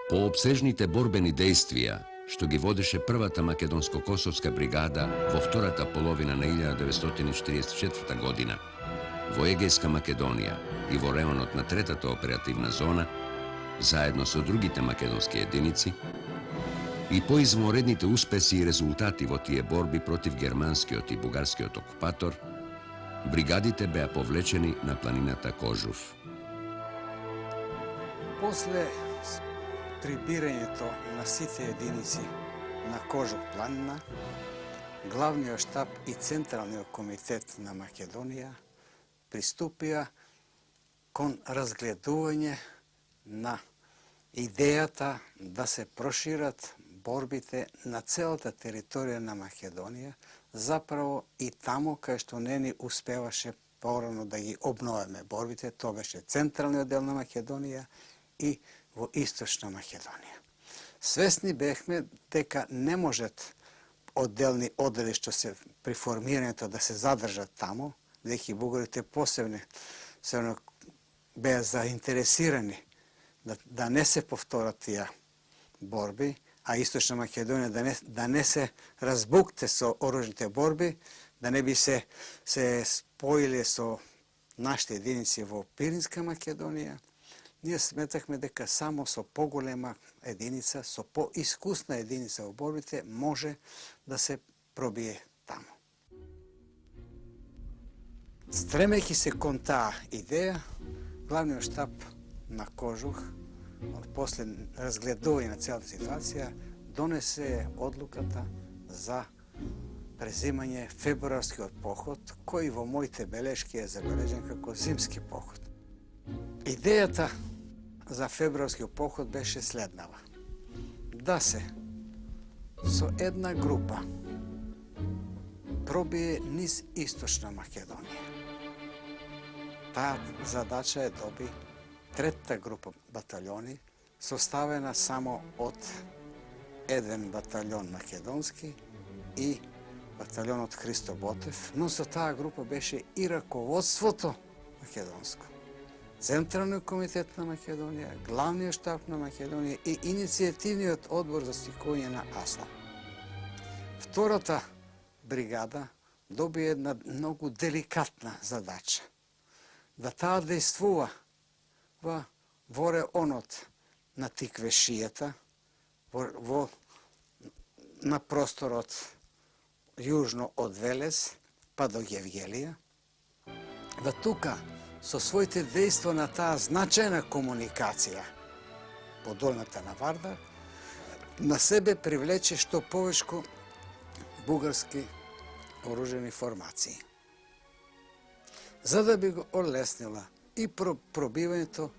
По обсежните борбени действија, што ги водеше првата македонско-косовска бригада во втората половина на 1944 година, во Егејска Македонија и во реонот на третата оперативна зона, заедно со другите македонски единици, и по изморедните успеси и резултати во тие борби против германскиот и бугарскиот окупатор, бригадите беа повлечени на планината Кожув. После прибирањето на сите единици на Кожув планина, главниот штаб и Централниот комитет на Македонија приступија кон разгледување на идејата да се прошират борбите на целата територија на Македонија, заправо и таму кај што не ни успеваше порано да ги обновиме борбите, тоа беше централниот дел на Македонија и во Источна Македонија. Свесни бевме дека не можат одделни одели што се при формирањето да се задржат таму, дека и бугарите посебно беа заинтересирани да не се повторат тие борби, а Источна Македонија да не се разбукте со оружните борби, да не би се споиле со нашите единици во Пиринска Македонија. Ние сметахме дека само со поголема единица, со поискусна единица во борбите може да се пробие таму. Стремејќи се кон таа идеја, главниот штаб на Кожух, после разгледување на целата ситуација, донесе одлуката за преземање февруарскиот поход, кој во моите белешки е забележен како зимски поход. Идејата за февруарскиот поход беше следнава. Да се со една група пробие низ Источна Македонија. Таа задача е доби трета група батальони, составена само од еден батальон македонски и батальонот Христо Ботев, но со таа група беше и раководството македонско. Централниот комитет на Македонија, главниот штаб на Македонија и иницијативниот одбор за стикување на АСЛА. Втората бригада доби една многу деликатна задача. Да таа действува во реонот на Тиквешијата, на просторот јужно од Велес па до Гевгелија, да тука со своите дејства на таа значајна комуникација по долината на Вардар, на себе привлече што повечко бугарски оружени формации. За да би го олеснила и пробивањето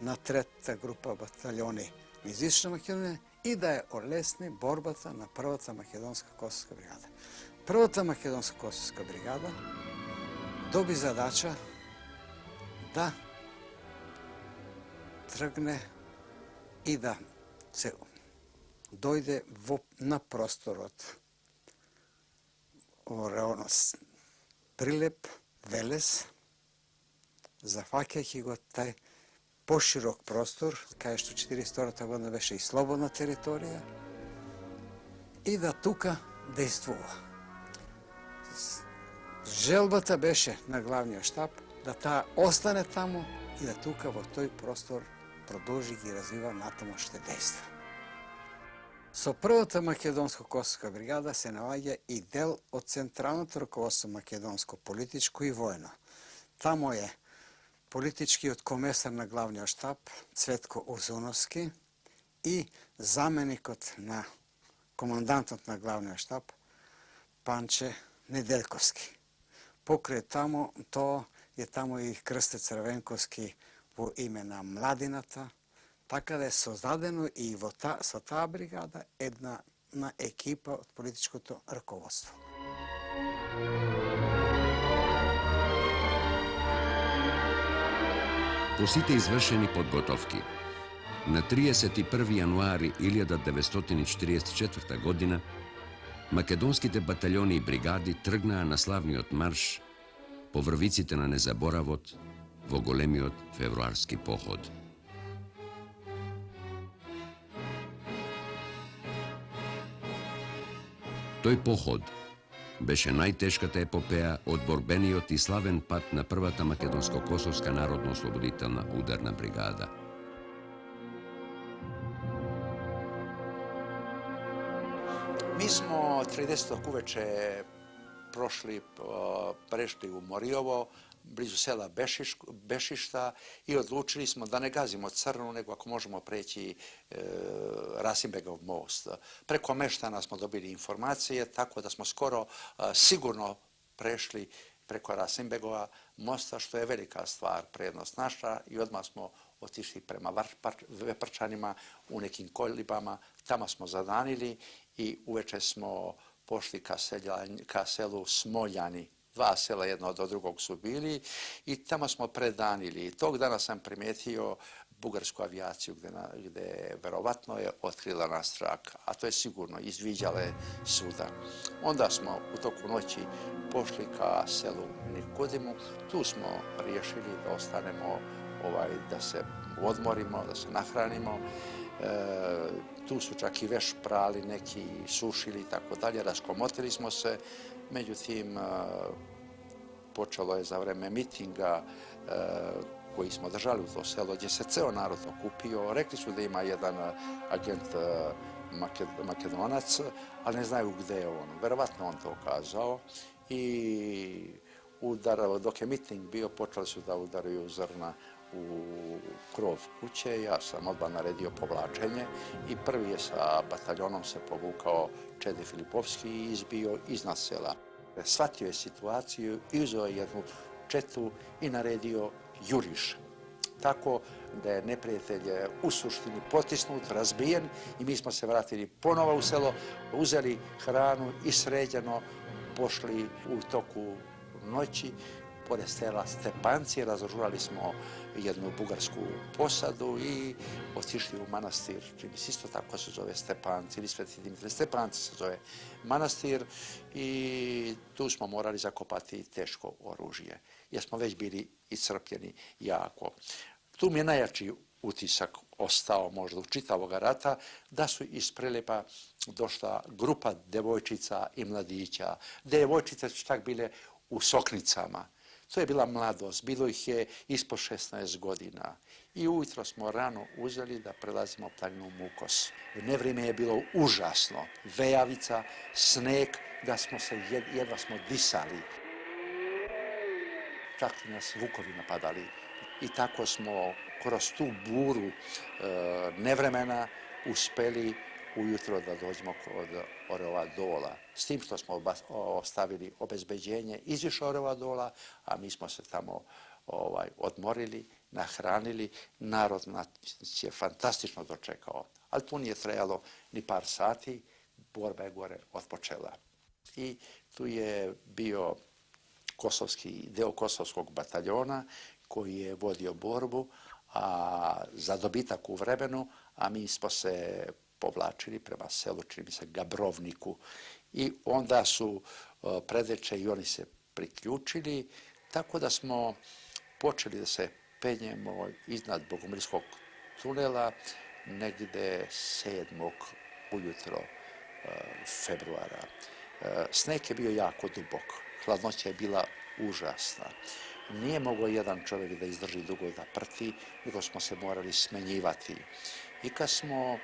на третата група батальони низ Источна Македонија и да ја олесни борбата на првата македонска косовска бригада. Првата македонска косовска бригада доби задача да тргне и да се дојде на просторот во реонот Прилеп, Велес, zafakeći go taj poširok prostor, kao što 400 godina беше i slobodna teritorija, i da тука действува. Желбата беше на главниот штаб да таа остане таму и да тука во тој простор продолжи ги развива натамошните дејства. Со првата македонско-косовска бригада се наоѓа и дел од централното раководство македонско, политичко и воено. Тамо е политичкиот комесар на главниот штаб Цветко Озуновски и заменикот на командантот на главниот штаб Панче Неделковски. Покрај тамо, то е тамо и Крсте Црвенковски во име на младината, така да е создадено и со таа бригада една екипа од политичкото раководство. По сите извршени подготовки, на 31. јануари 1944 година, македонските батальони и бригади тргнаа на славниот марш по врвиците на незаборавот во големиот февруарски поход. Тој поход беше најтешката епопеја од борбениот и славен пат на првата македонско-косовска народно-ослободителна ударна бригада. Mi smo 30. uvečer prešli u Morijovo, blizu sela Bešišta i odlučili smo da ne gazimo Crnu, nego ako možemo preći Rasimbegov most. Preko meštana smo dobili informacije, tako da smo skoro sigurno prešli preko Rasimbegova mosta, što je velika stvar, prednost naša, i odmah smo otišli prema Veprčanima u nekim kolibama, tamo smo zadanili i uveče smo pošli ka selu Smoljani. Dva sela jedno od drugog su bili i tamo smo predanili. Tog dana sam primijetio bugarsku avijaciju gde verovatno je otkrila nas trak, a to je sigurno, izviđale svuda. Onda smo u toku noći pošli ka selu Nikodimu. Tu smo riješili da ostanemo, da se odmorimo, da se nahranimo. Tu su čak i veš prali, neki sušili i tako dalje, raskomotili smo se. Međutim, počelo je za vreme mitinga koji smo držali u to selo, gdje se ceo narod okupio. Rekli su da ima jedan agent Makedonac, ali ne znaju gde je on. Verovatno on to kazao. I dok je miting bio, počeli su da udaraju zrna u krov kuće. Ja sam odmah naredio povlačenje i prvi je sa bataljonom se povukao Čede Filipovski i izbio iznad sela. Shvatio je situaciju, uzeo je jednu četu i naredio juriš. Tako da je neprijatelj u suštini potisnut, razbijen i mi smo se vratili ponovo u selo, uzeli hranu i sređeno pošli u toku noći pored sela Stepanci, razoružali smo jednu bugarsku posadu i otišli u manastir, čini se isto tako se zove Stepanci ili Sveti Dimitrije. Stepanci se zove manastir i tu smo morali zakopati teško oružje, jer smo već bili iscrpljeni jako. Tu mi je najjači utisak ostao možda u čitavog rata, da su iz Prelepa došla grupa devojčica i mladića. Devojčice su čak bile u soknicama. To je bila mladost, bilo ih je ispod 16 godina. I ujutro smo rano uzeli da prelazimo planinu Mukos. Nevrijeme je bilo užasno. Vejavica, sneg, da smo se jedva smo disali. Čak nas vukovi napadali. I tako smo kroz tu buru nevremena uspeli ujutro da dođemo kod Oreva Dola. S tim što smo ostavili obezbeđenje izviše Oreva Dola, a mi smo se tamo odmorili, nahranili. Narod nas je fantastično dočekao. Ali tu nije trajalo ni par sati, borba je gore otpočela. I tu je bio deo kosovskog bataljona koji je vodio borbu za dobitak u vremenu, a mi smo se povlačili prema selu, čini mi se, Gabrovniku. I onda su Predeče i oni se priključili, tako da smo počeli da se penjemo iznad Bogomilskog tunela negde 7. ujutro februara. Sneg je bio jako dubok, hladnoća je bila užasna. Nije mogao jedan čovjek da izdrži dugo da prti, nego smo se morali smenjivati. I kad smo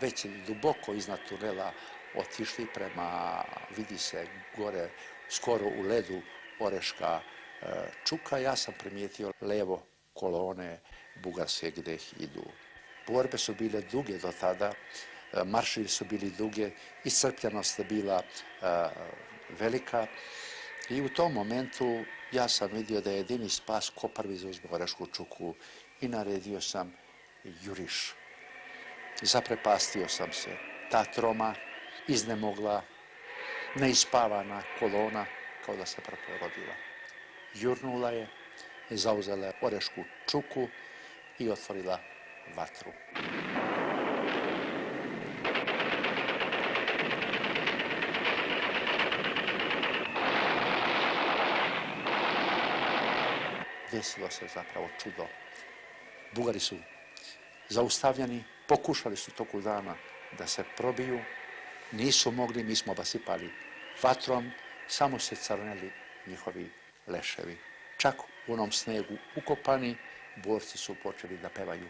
već duboko iznad tunela otišli prema, vidi se gore, skoro u ledu Oreška Čuka, ja sam primijetio levo kolone bugarske gdje idu. Borbe su bile duge do tada, marševi su bili duge, iscrpljenost je bila velika i u tom momentu ja sam vidio da je jedini spas ko prvi zauzme Orešku Čuku i naredio sam juriš. Zaprepastio sam se. Ta troma, iznemogla, neispavana kolona kao da se preporodila. Jurnula je, zauzela je Orešku Čuku i otvorila vatru. Desilo se zapravo čudo. Bugari su zaustavljeni, pokušali su toku dana da se probiju, nisu mogli, mi smo obasipali vatrom, samo se crneli njihovi leševi. Čak u onom snegu ukopani, borci su počeli da pevaju.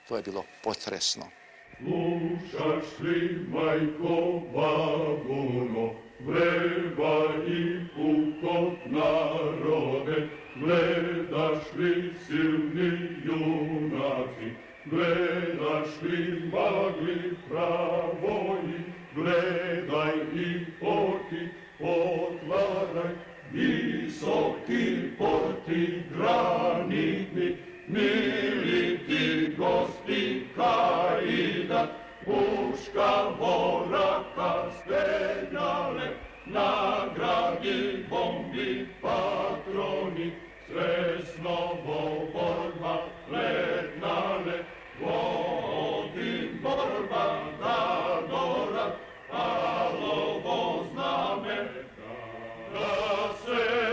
To je bilo potresno. Slušaš li, majko Babuno, vreba i pukot narode, gledaš li silni junaci, gledaš li magli pravoji, gledaj i porti otvaraj, visoki porti granitni, mili ti gosti Kaidat, puška voraka steljale, nagradi bombi patroni, Sresnovo borba letnale, vodim borba da dorat, alovo zname, da se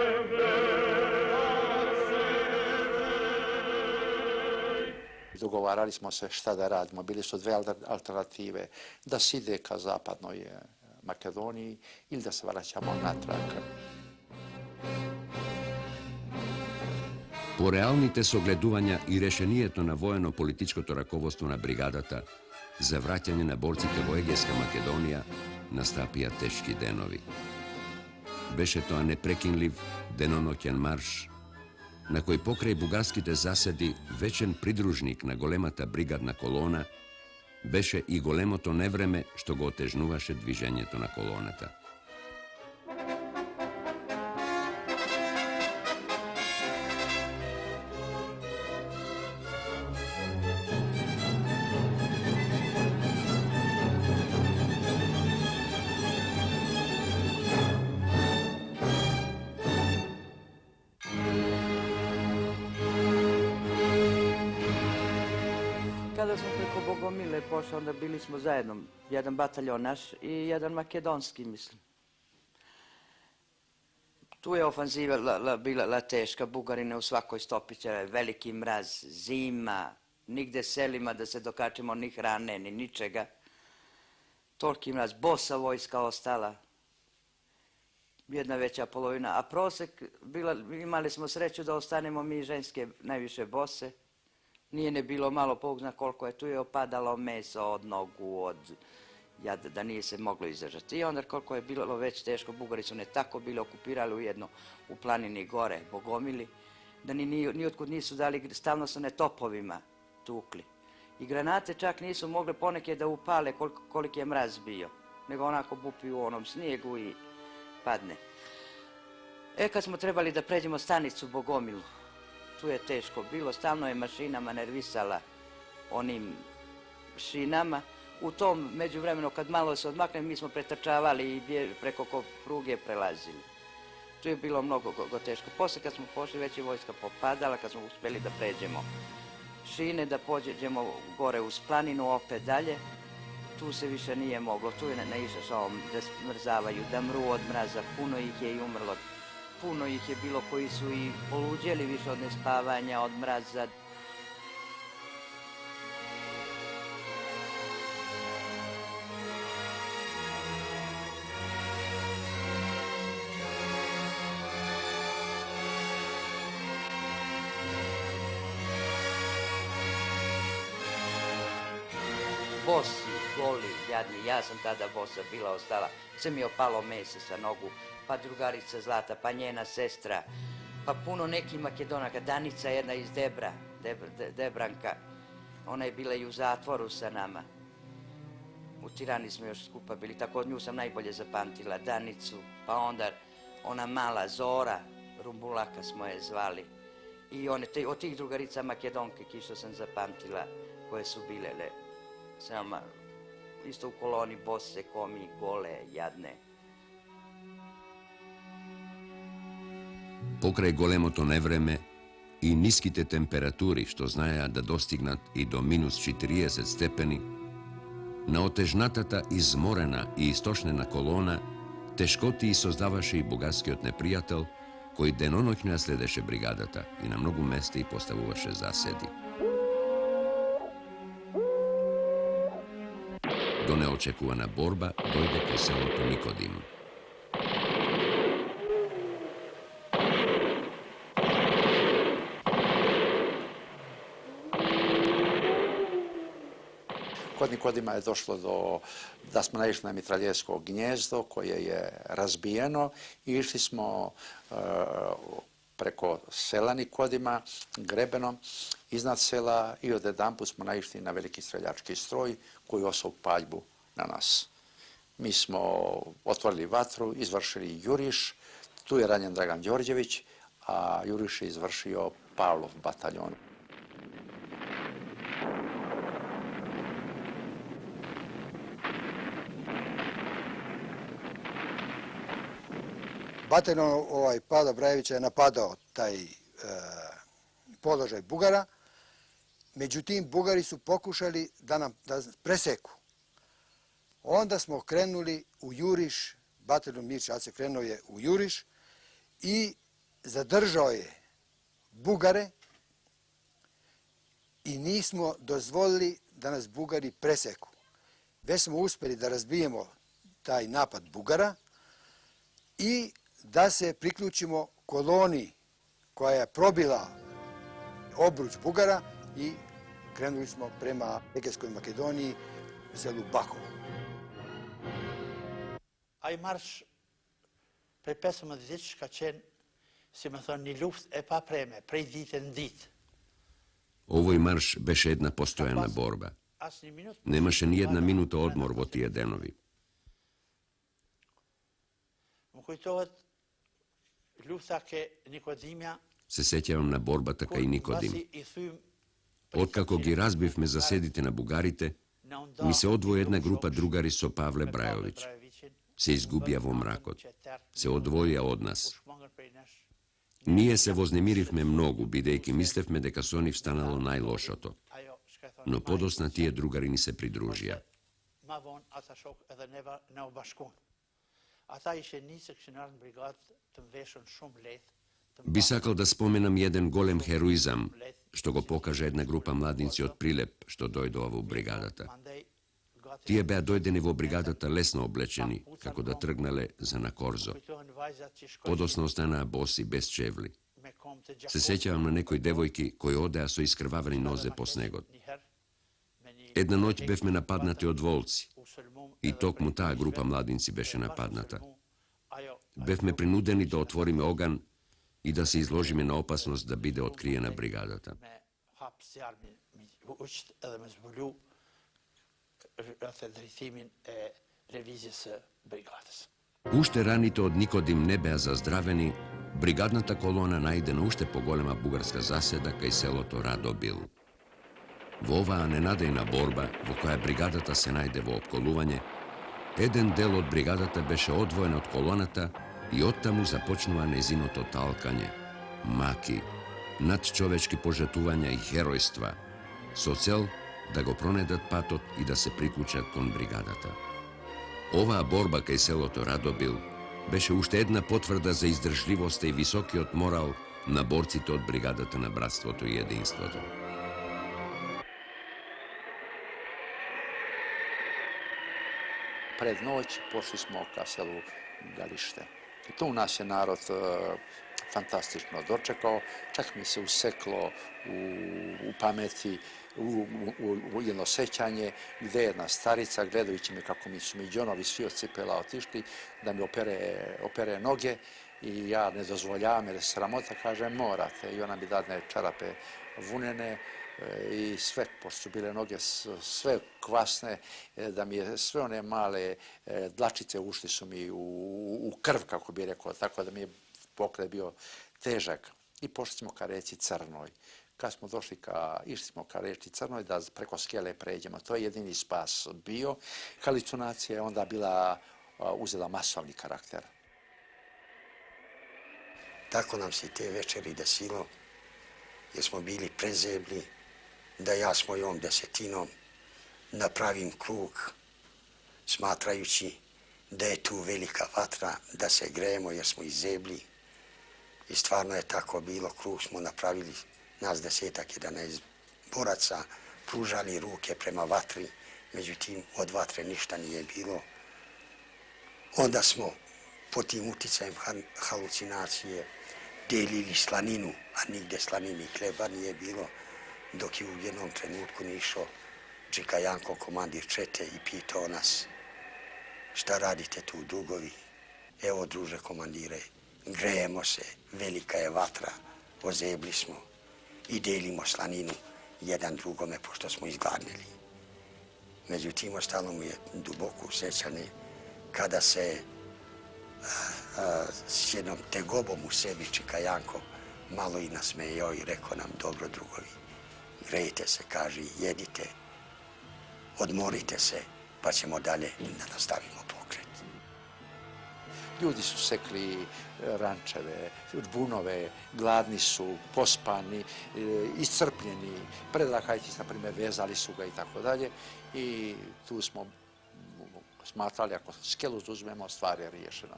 Dogovarali smo se šta da radimo. Bili su dve alternative. Da se ide ka zapadnoj Makedoniji ili da se vraćamo natrag. По реалните согледувања и решението на воено-политичкото раководство на бригадата за враќање на борците во Егејска Македонија настапија тешки денови. Беше тоа непрекинлив деноноќен марш, на кој покрај бугарските заседи вечен придружник на големата бригадна колона беше и големото невреме што го отежнуваше движењето на колоната. Kada smo preko Bogomile pošli, onda bili smo zajedno, jedan bataljon naš i jedan makedonski, mislim. Tu je ofanziva bila teška, Bugarine u svakoj stopi, veliki mraz, zima, nigde selima da se dokačimo ni hrane, ni ničega. Toliki mraz, bosa vojska ostala, jedna veća polovina, a prosek, imali smo sreću da ostanemo mi ženske najviše bose. Nije ne bilo malo, Bog zna koliko je, tu je opadalo meso od nogu, od jada, da nije se moglo izdržati. I onda koliko je bilo već teško, Bugari su ne tako bili okupirali u planini gore, Bogomili, da ni otkud nisu dali, stalno su ne topovima tukli. I granate čak nisu mogle poneke da upale koliki je mraz bio, nego onako bupi u onom snijegu i padne. Kad smo trebali da pređemo stanicu Bogomilu, tu je teško bilo, stalno je mašinama nervisala onim šinama. U tom međuvremenu kad malo se odmakne, mi smo pretrčavali i preko pruge prelazili. Tu je bilo mnogo teško. Posle kad smo pošli, već je vojska popadala, kad smo uspjeli da pređemo šine, da pođemo gore uz planinu, opet dalje. Tu se više nije moglo, tu je naišao da smrzavaju, da mru od mraza, puno ih je i umrlo. puno ih je bilo koji su i poluđeli više od nespavanja, od mraza. Bosi, goli, jadni, ja sam tada bosa bila ostala, sve mi je opalo mese sa nogu, pa drugarica Zlata, pa njena sestra, pa puno nekih Makedonaka, Danica jedna iz Debranka, ona je bila i u zatvoru sa nama. U Tirani smo još skupa bili, tako od nju sam najbolje zapamtila, Danicu, pa onda ona mala Zora, Rumbulaka smo je zvali. I od tih drugarica Makedonke, što sam zapamtila, koje su bile sama isto u koloni bose, komi, gole, jadne. Pokraj golemото невреме и ниските температури, што знаеа да достигнат и до минус 40 степени, на отежнатата, изморена и истошнена колона, тешкотии создаваше и бугарскиот непријател, кој деноноќно ја следеше бригадата и на многу места и поставуваше заседи. До неочекувана борба дојде кај селото Никодим. Kod Nikodima je došlo da smo naišli na mitraljesko gnjezdo koje je razbijeno i išli smo preko sela Nikodima, grebenom, iznad sela i odjedanput smo naišli na veliki streljački stroj koji osao paljbu na nas. Mi smo otvorili vatru, izvršili juriš, tu je ranjen Dragan Đorđević, a juriš je izvršio Pavlov bataljon. Bataljon Pavla Brajevića je napadao taj položaj Bugara, međutim Bugari su pokušali da preseku. Onda smo krenuli u juriš, bataljon Mir Čace krenuo je u juriš i zadržao je Bugare i nismo dozvolili da nas Bugari preseku. Već smo uspjeli da razbijemo taj napad Bugara i da se priključimo koloni koja je probila obruč Bugara i krenuli smo prema Egejskoj Makedoniji u selu Bakovo. Ai marš prepesama dječić ka qenë, si me thonë, një luft e pa preme, prej dite në ditë. Овој марш беше една постојана борба. Немаше ни една минута одмор во тие денови. Më kujtohet lufta ke Nikodimja. Се сеќавам на борбата кај Никодим. Откако ги разбивме заседите на бугарите, ми се одвои една група другари со Павле Брајовиќ. Се изгубија во мракот. Се одвоија од нас. Ние се вознемиривме многу, бидејќи мислевме дека со нив станало најлошото. Но подосна тие другари ни се придружија. Би сакал да споменам еден голем хероизам, што го покажа една група младинци од Прилеп, што дојдоа во бригадата. Тие беа дојдени во бригадата лесно облечени, како да тргнале за на корзо. Подосна останаа боси без чевли. Се сеќавам на некои девојки кои одеа со искрвавени нозе по снегот. Една ноќ бевме нападнати од волци. И токму таа група младинци беше нападната. Бевме принудени да отвориме оган и да се изложиме на опасност да биде откриена бригадата. Уште раните од Никодим не беа заздравени, бригадната колона најде на уште поголема бугарска заседа кај селото Радобил. Во оваа ненадејна борба, во која бригадата се најде во опколување, еден дел од бригадата беше одвоен од колоната и оттаму започнува незиното талкање, маки, надчовечки пожатувања и херојства, со цел да го пронедат патот и да се приклучат кон бригадата. Оваа борба кај селото Радобил беше уште една потврда за издржливоста и високиот морал на борците од бригадата на братството и единството. Pred noć pošli smo ka selu Galište. I tu nas je narod fantastično dočekao, čak mi se useklo u pameti u jedno sećanje gdje je jedna starica, gledajući me kako su mi džonovi svi od cipela otišli, da mi opere noge i ja ne dozvoljavam jer je sramota, kaže morate. I ona mi dadne čarape vunene i sve, pošto su bile noge sve kvasne, da mi je sve one male dlačice ušli su mi u krv, kako bi rekao, tako da mi je pokret bio težak. I pošli smo ka reci Crnoj. Kad smo išli smo ka reci Crnoj da preko skele pređemo. To je jedini spas bio. Halucinacija je onda uzela masovni karakter. Tako nam se te večeri desilo, jer smo bili prezebli, da ja s mojom desetinom napravim krug, smatrajući da je tu velika vatra, da se grejemo jer smo izebli. I stvarno je tako bilo, krug smo napravili, nas 10-11 boraca, pružali ruke prema vatri, međutim od vatre ništa nije bilo. Onda smo pod tim uticajem halucinacije delili slaninu, a nigde slanini hleba nije bilo, dok je u jednom trenutku nišao Čika Janko, komandir čete, i pitao nas šta radite tu dugovi? Evo, druže komandire, grejemo se, velika je vatra, ozebli smo i delimo slaninu jedan drugome pošto smo izgladnili. Međutim, ostalo mu je duboko sećanje kada se s jednom tegobom u sebi Čika Janko malo i nasmejao i rekao nam, dobro drugovi, grejte se, kaže, jedite, odmorite se, pa ćemo dalje da nastavimo pokret. Ljudi su sekli rančeve, bunove, gladni su, pospani, iscrpljeni, predlakajci, na primjer, vezali su ga i tako dalje. I tu smo smatrali, ako skelu uzmemo, stvar je riješena.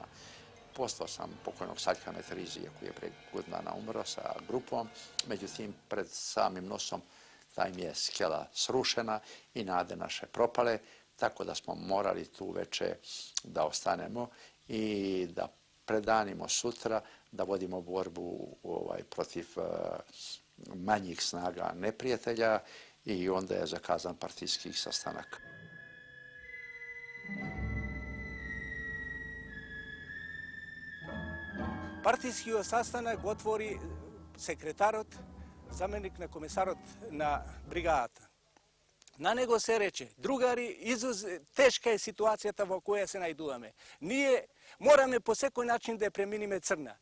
Postao sam pokojnog Saljka Metrizije, koji je pre godina dana umro sa grupom, međutim, pred samim nosom ta im je skela srušena i nade naše propale, tako da smo morali tu veče da ostanemo i da predanimo sutra, da vodimo borbu protiv manjih snaga neprijatelja i onda je zakazan partijski sastanak. Partijski sastanak otvori sekretarot, zamenik na komisarot na brigata. Na nego se reče, drugari, teška je situacija v koja se najduvame. Morame po sekoj način da je preminiме Crna.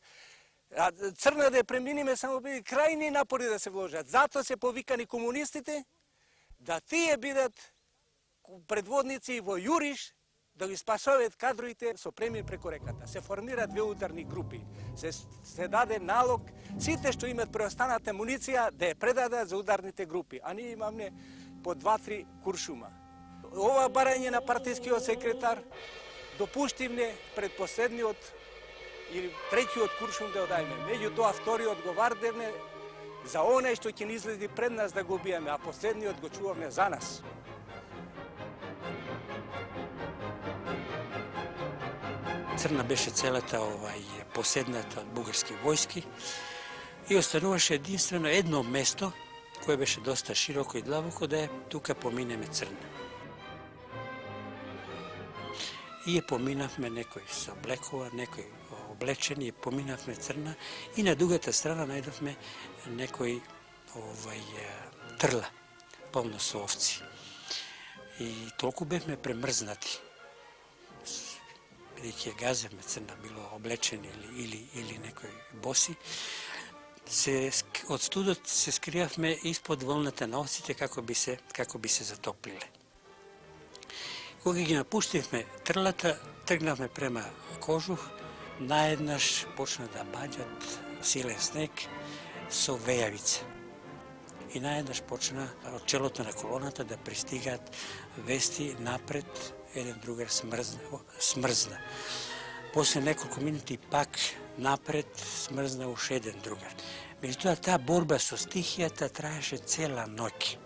A Crna da je preminiме samo bi krajni napori da se vložat. Zato se povikani komunistite da tije bidat predvodnici vo juriš, da ги спасоват кадровите со премир преко реката. Се формира две ударни групи. Се даде налог сите што имат преостаната муниција да ја предадат за ударните групи. А ние имаме по 2-3 куршума. Ова барање на партискиот секретар допуштивне пред последниот или третиот куршум да одајме. Меѓутоа вториот го вардевне за онај што ќе ни излези пред нас да го убиеме, а последниот го чувавме за нас. Crna беше целата поседната од бугарски војски и остануваше единствено едно место кое беше доста широко и длабоко да тука поминеме Црна. И поминавме некои со облекува, некои облечени, поминавме Црна и на другата страна најдовме некои трла, полно со овци. И толку бевме премрзнати. Бидејќи газевме Црна, било облечени или некои боси, од студот се скријавме испод волната на овците како би се затоплиле. Кога ги напуштивме трлата, тргнавме према Кожух, наеднаш почна да баѓат силен снег со вејавица. И наеднаш почна од челото на колоната да пристигаат вести напред, еден другар смрзна. Poslije nekoliko minuti pak napred smrznauš jedan drugar. Međutim, ta borba со stihijata trajaše cijela noć.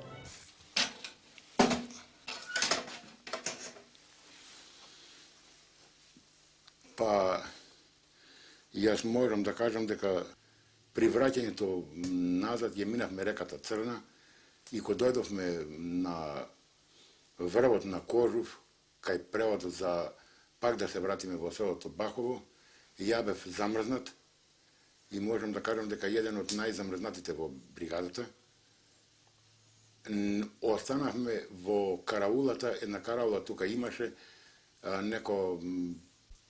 Pa, jaz moram da kažem дека pri vraćanju nazad je minavme rekata Crna i ko dojdovme na vrvot na Kožuv, kaj prevod za pak da se vratime vo selo Bahovo, ja bev zamrznat i možem da kažem дека jedan od najzamrznatite vo brigadата. Останавме во караулата, една караула тука имаше, неко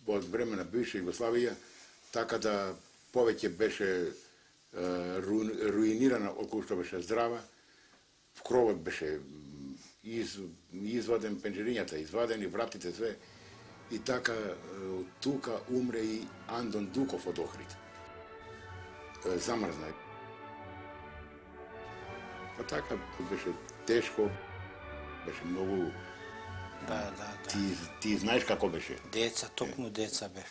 од време на бивша Југославија, така да повеќе беше руинирана околу што беше здрава, кровот беше изваден, пенџерињата извадени, вратите све, и така тука умре и Андон Дуков од Охрид. Замрзна. Па така беше тешко, беше многу... Да. Ти знаеш како беше? Деца, токму деца бе.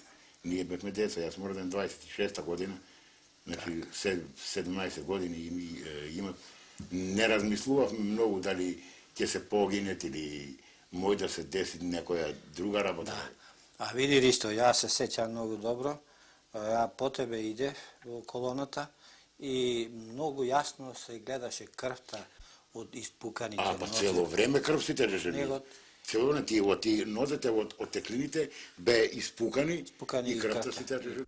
Ние бевме деца, јас сум роден 26-та година, значи 17 години имав. Не размислувавме многу дали ќе се погинет или мој да се деси некоја друга работа. Да. А види Ристо, ја се сеќам многу добро. Ја по тебе иде во колоната и многу јасно се гледаше крвта од испуканите па цело време крв си течеше. Цело време ти нозете од теклините бе испукани и крвта си течеше.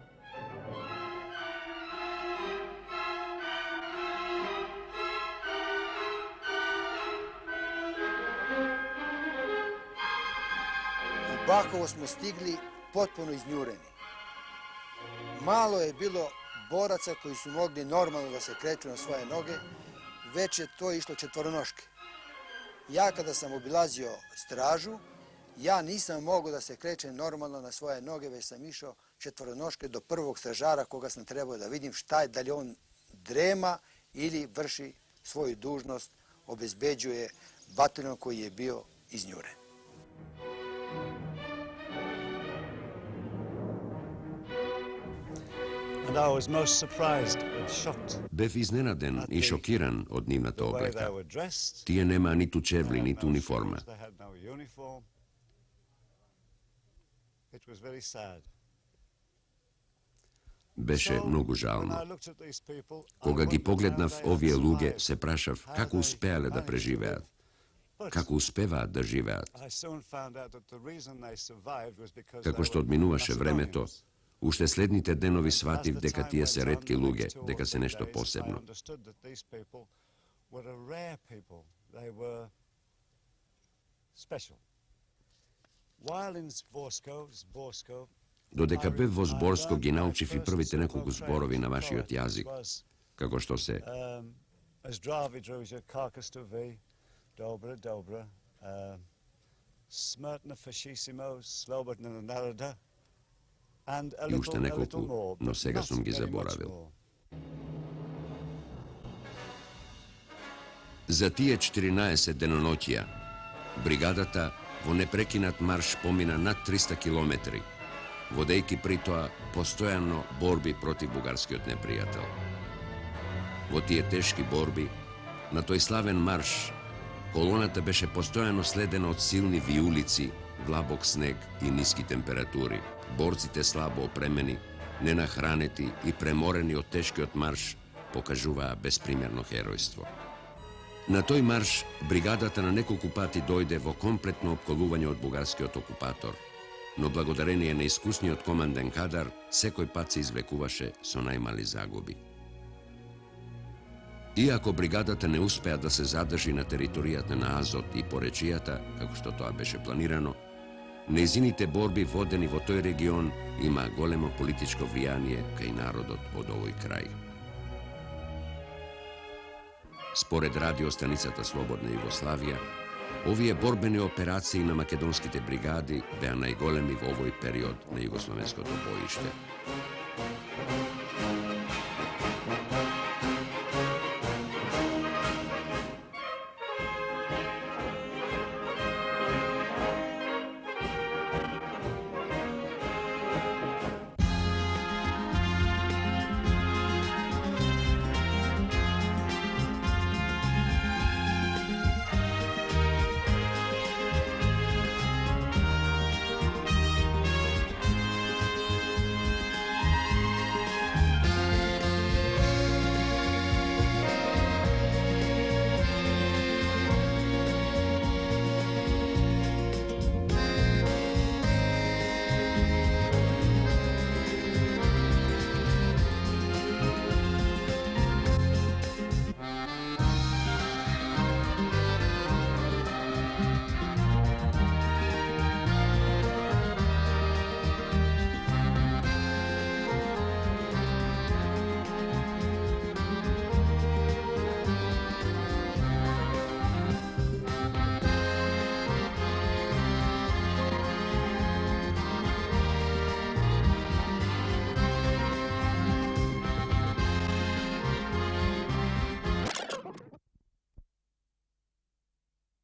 U Bakovo smo stigli potpuno iznjureni. Malo je bilo boraca koji su mogli normalno da se kreću na svoje noge, već je to išlo četvoronoške. Ja kada sam obilazio stražu, ja nisam mogao da se krećem normalno na svoje noge, već sam išao četvoronoške do prvog stražara koga sam trebao da vidim šta je, da li on drema ili vrši svoju dužnost, obezbeđuje bataljon koji je bio iznjuren. Бев изненаден и шокиран од нивната облека. Тие нема ниту чевли, ниту униформа. Беше многу жално. Кога ги погледнав овие луѓе, се прашав како успеале да преживеат, како успеваат да живеат. Како што одминуваше времето, уште следните денови сватив дека тие се ретки луѓе, дека се нешто посебно. Додека бев во Зборско, ги научив и првите неколку зборови на вашиот јазик, како што се Здрави, друже, како сте ви? Добре, добре. Смртно фашисимо, слободна народа. и уште неколку, но сега сум ги заборавил. За тие 14 деноноќија, бригадата во непрекинат марш помина над 300 километри, водејќи при тоа постојано борби против бугарскиот непријател. Во тие тешки борби, на тој славен марш, колоната беше постојано следена од силни виулици, влабок снег и ниски температури. Борците слабо опремени, ненахранети и преморени од тешкиот марш покажуваа безпримерно херојство. На тој марш бригадата на неколку пати дојде во комплетно опколување од бугарскиот окупатор, но благодарение на искусниот команден кадар, секој пат се извлекуваше со најмали загуби. Иако бригадата не успеа да се задржи на територијата на Азот и Поречијата, како што тоа беше планирано, нејзините борби водени во тој регион има големо политичко влијание кај народот од овој крај. Според радиостаницата Слободна Југославија, овие борбени операции на македонските бригади беа најголеми во овој период на југословенското боиште.